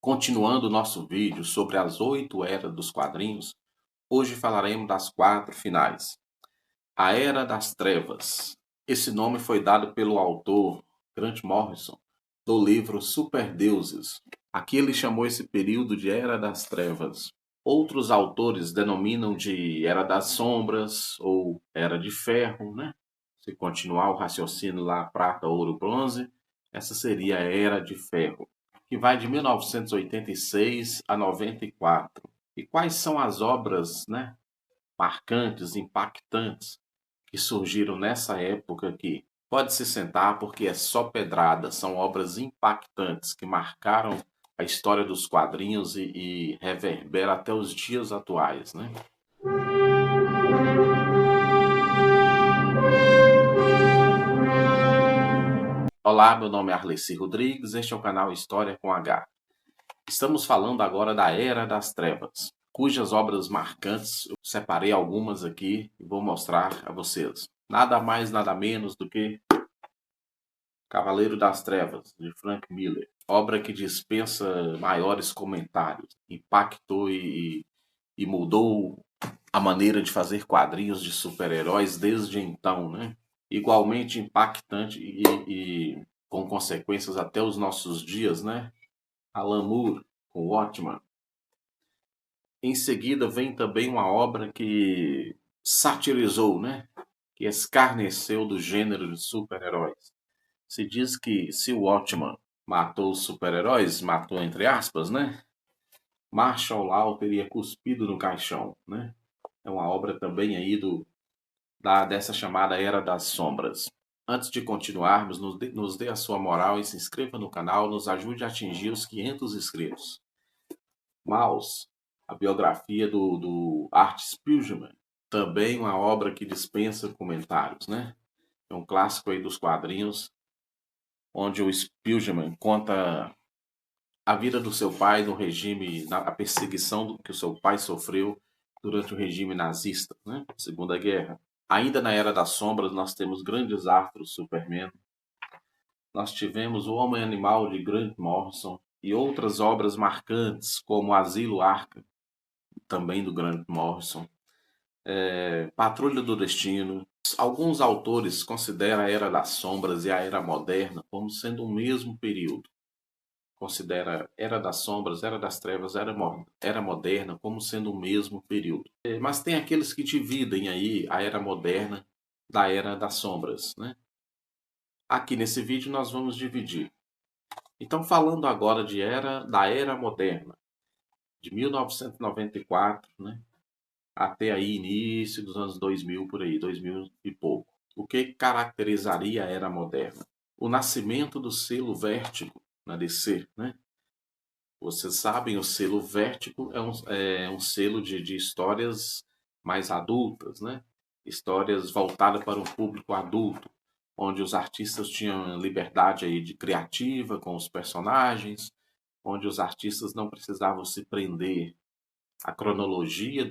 Continuando o nosso vídeo sobre as 8 eras dos quadrinhos, hoje falaremos das 4 finais. A Era das Trevas. Esse nome foi dado pelo autor Grant Morrison do livro Superdeuses. Aqui ele chamou esse período de Era das Trevas. Outros autores denominam de Era das Sombras ou Era de Ferro, né? Se continuar o raciocínio lá, prata, ouro, bronze, essa seria a Era de Ferro, que vai de 1986 a 94. E quais são as obras, né, marcantes, impactantes, que surgiram nessa época aqui? Pode se sentar porque é só pedrada, são obras impactantes que marcaram a história dos quadrinhos e reverbera até os dias atuais, né? Olá, meu nome é Arleci Rodrigues, este é o canal História com H. Estamos falando agora da Era das Trevas, cujas obras marcantes eu separei algumas aqui e vou mostrar a vocês. Nada mais, nada menos do que Cavaleiro das Trevas, de Frank Miller. Obra que dispensa maiores comentários. Impactou e mudou a maneira de fazer quadrinhos de super-heróis desde então, né? Igualmente impactante e com consequências até os nossos dias, né? Alan Moore, com Watchmen. Em seguida vem também uma obra que satirizou, né? Que escarneceu do gênero de super-heróis. Se diz que se o Watchmen matou os super-heróis, matou entre aspas, né? Marshall Law teria cuspido no caixão, né? É uma obra também aí dessa chamada Era das Sombras. Antes de continuarmos, nos dê a sua moral e se inscreva no canal, nos ajude a atingir os 500 inscritos. Maus, a biografia do Art Spiegelman, também uma obra que dispensa comentários, né? É um clássico aí dos quadrinhos, onde o Spiegelman conta a vida do seu pai no regime, a perseguição que o seu pai sofreu durante o regime nazista, né? Segunda Guerra. Ainda na Era das Sombras, nós temos grandes astros Superman. Nós tivemos O Homem-Animal, de Grant Morrison, e outras obras marcantes, como Asilo Arkham, também do Grant Morrison. Patrulha do Destino. Alguns autores consideram a Era das Sombras e a Era Moderna como sendo o mesmo período. Considera Era das Sombras, Era das Trevas, Era Moderna como sendo o mesmo período. Mas tem aqueles que dividem aí a Era Moderna da Era das Sombras, né? Aqui nesse vídeo nós vamos dividir. Então, falando agora da Era Moderna, de 1994, né, até aí início dos anos 2000, por aí, 2000 e pouco. O que caracterizaria a Era Moderna? O nascimento do selo Vértigo na DC, né? Vocês sabem, o selo Vértigo é um selo de histórias mais adultas, né? Histórias voltadas para um público adulto, onde os artistas tinham liberdade aí de criativa com os personagens, onde os artistas não precisavam se prender à cronologia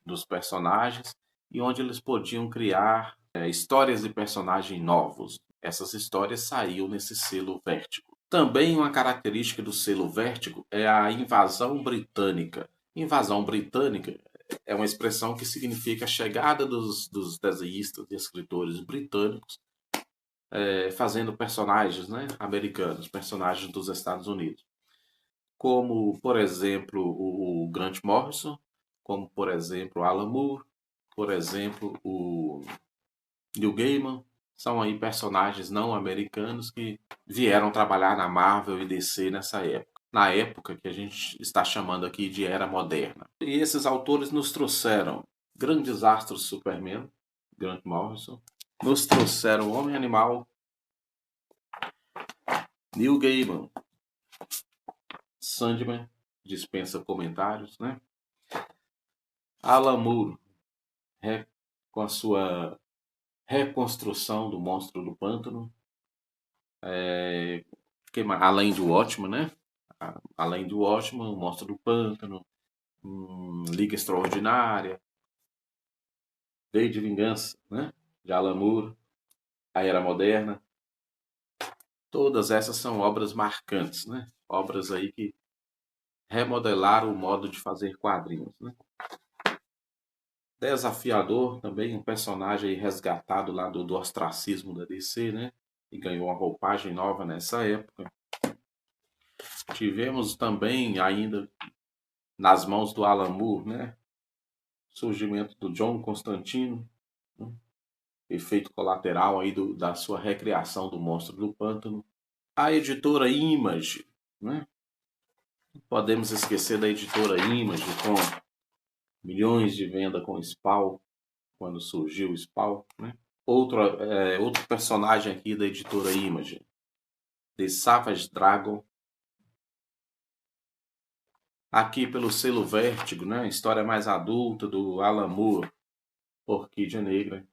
dos personagens e onde eles podiam criar histórias e personagens novos. Essas histórias saíam nesse selo Vértigo. Também uma característica do selo Vértigo é a invasão britânica. Invasão britânica é uma expressão que significa a chegada dos desenhistas e escritores britânicos fazendo personagens, né, americanos, personagens dos Estados Unidos. Como, por exemplo, o Grant Morrison, como, por exemplo, Alan Moore, por exemplo, o Neil Gaiman. São aí personagens não americanos que vieram trabalhar na Marvel e DC nessa época. Na época que a gente está chamando aqui de Era Moderna. E esses autores nos trouxeram grandes astros Superman, Grant Morrison, nos trouxeram Homem-Animal, Neil Gaiman, Sandman, dispensa comentários, né? Alan Moore, com a sua reconstrução do Monstro do Pântano, além do Watchmen, né? Além do Watchmen, o Monstro do Pântano, Liga Extraordinária, V de Vingança, né? De Alan Moore, a Era Moderna. Todas essas são obras marcantes, né? Obras aí que remodelar o modo de fazer quadrinhos, né? Desafiador também, um personagem resgatado lá do ostracismo da DC, né? E ganhou uma roupagem nova nessa época. Tivemos também, ainda nas mãos do Alan Moore, né? Surgimento do John Constantino, né? Efeito colateral aí da sua recriação do Monstro do Pântano. A editora Image, né? Podemos esquecer da editora Image com milhões de venda com Spawn, quando surgiu o Spawn, né? Outro personagem aqui da editora Image, The Savage Dragon. Aqui pelo selo Vértigo, né? História mais adulta do Alan Moore, Orquídea Negra.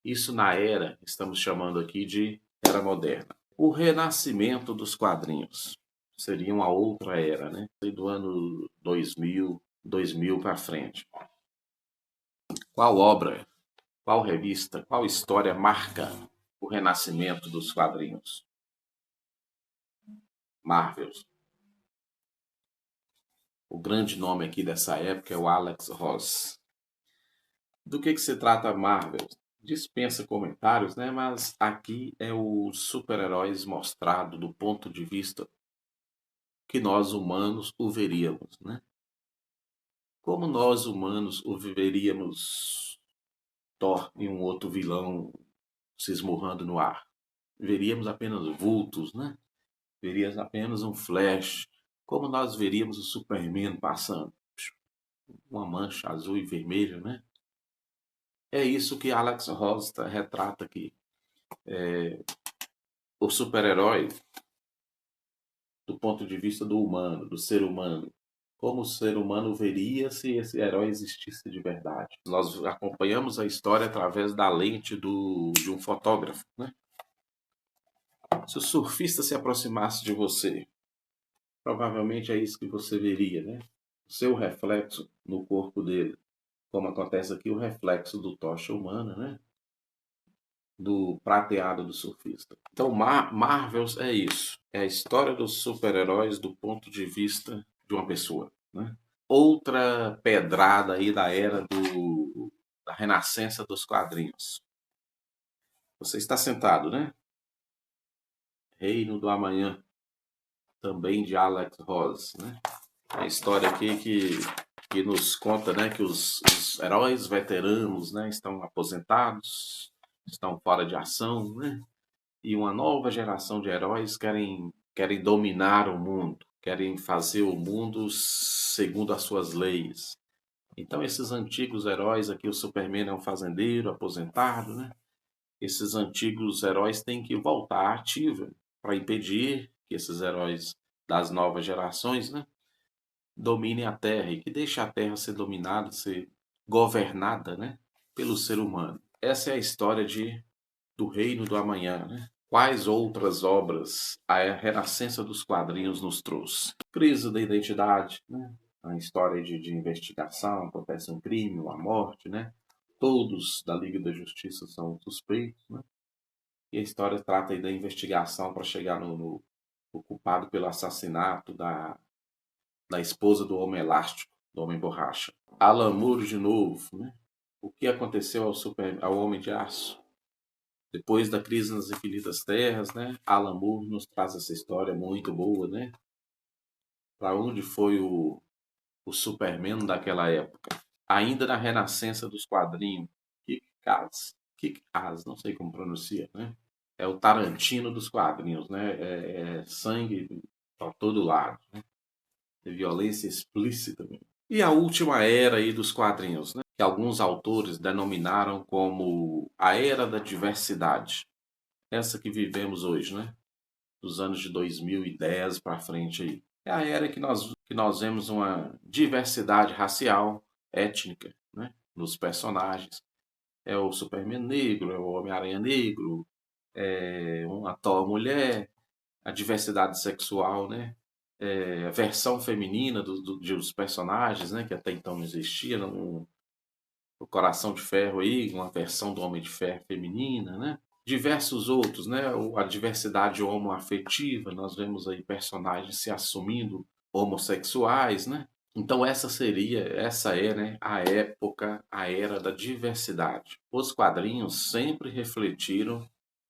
Isso na era, estamos chamando aqui de Era Moderna. O renascimento dos quadrinhos seria uma outra era, né? Do ano 2000 para frente. Qual obra, qual revista, qual história marca o renascimento dos quadrinhos? Marvel. O grande nome aqui dessa época é o Alex Ross. Do que se trata Marvel? Dispensa comentários, né? Mas aqui é o super-heróis mostrado do ponto de vista que nós humanos o veríamos, né? Como nós humanos o veríamos Thor e um outro vilão se esmurrando no ar? Veríamos apenas vultos, né? Veríamos apenas um flash. Como nós veríamos o Superman passando? Uma mancha azul e vermelha, né? É isso que Alex Ross retrata aqui. O super-herói do ponto de vista do humano, do ser humano. Como o ser humano veria se esse herói existisse de verdade. Nós acompanhamos a história através da lente de um fotógrafo, né? Se o surfista se aproximasse de você, provavelmente é isso que você veria, né? O seu reflexo no corpo dele. Como acontece aqui, o reflexo do tocha humana, né? Do prateado do surfista. Então, Marvels é isso. É a história dos super-heróis do ponto de vista de uma pessoa, né? Outra pedrada aí da era da renascença dos quadrinhos. Você está sentado, né? Reino do Amanhã, também de Alex Ross, né? A história aqui que nos conta, né, que os heróis veteranos, né, estão aposentados, estão fora de ação, né? E uma nova geração de heróis querem dominar o mundo, querem fazer o mundo segundo as suas leis. Então esses antigos heróis aqui, o Superman é um fazendeiro aposentado, né? Esses antigos heróis têm que voltar à ativa para impedir que esses heróis das novas gerações, né, dominem a Terra e que deixem a Terra ser dominada, ser governada, né, pelo ser humano. Essa é a história do Reino do Amanhã, né? Quais outras obras a renascença dos quadrinhos nos trouxe? Crise da identidade, né? A história de investigação, acontece um crime, uma morte, né? Todos da Liga da Justiça são suspeitos, né? E a história trata aí da investigação para chegar no culpado pelo assassinato da esposa do Homem Elástico, do Homem Borracha. Alan Moore de novo, né? O que aconteceu ao Homem de Aço? Depois da Crise nas Infinitas Terras, né? Alan Moore nos traz essa história muito boa, né? Para onde foi o Superman daquela época? Ainda na renascença dos quadrinhos, Kick-Ass, não sei como pronuncia, né? É o Tarantino dos quadrinhos, né? É sangue para todo lado, né? É violência explícita mesmo. E a última era aí dos quadrinhos, né? Que alguns autores denominaram como a era da diversidade. Essa que vivemos hoje, né? Dos anos de 2010 para frente aí. É a era que nós vemos uma diversidade racial, étnica, né? Nos personagens. É o Superman negro, é o Homem-Aranha negro, é uma Thor mulher, a diversidade sexual, né? A versão feminina dos personagens, né? Que até então não existia, o Coração de Ferro aí, uma versão do Homem de Ferro feminina, né? Diversos outros, né? A diversidade homoafetiva, nós vemos aí personagens se assumindo homossexuais, né? Então essa é, né, a época, a era da diversidade. Os quadrinhos sempre refletiram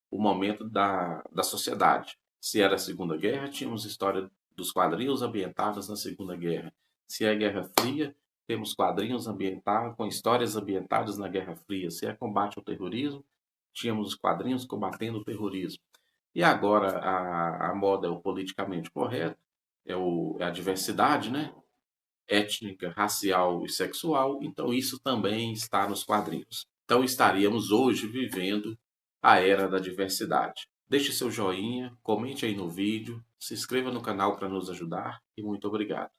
o momento da sociedade. Se era a Segunda Guerra, tínhamos história dos quadrinhos ambientados na Segunda Guerra. Se é a Guerra Fria, temos quadrinhos ambientados com histórias ambientadas na Guerra Fria. Se é combate ao terrorismo, tínhamos os quadrinhos combatendo o terrorismo. E agora a moda é o politicamente correto, é a diversidade, né? Étnica, racial e sexual, então isso também está nos quadrinhos. Então estaríamos hoje vivendo a era da diversidade. Deixe seu joinha, comente aí no vídeo, se inscreva no canal para nos ajudar e muito obrigado.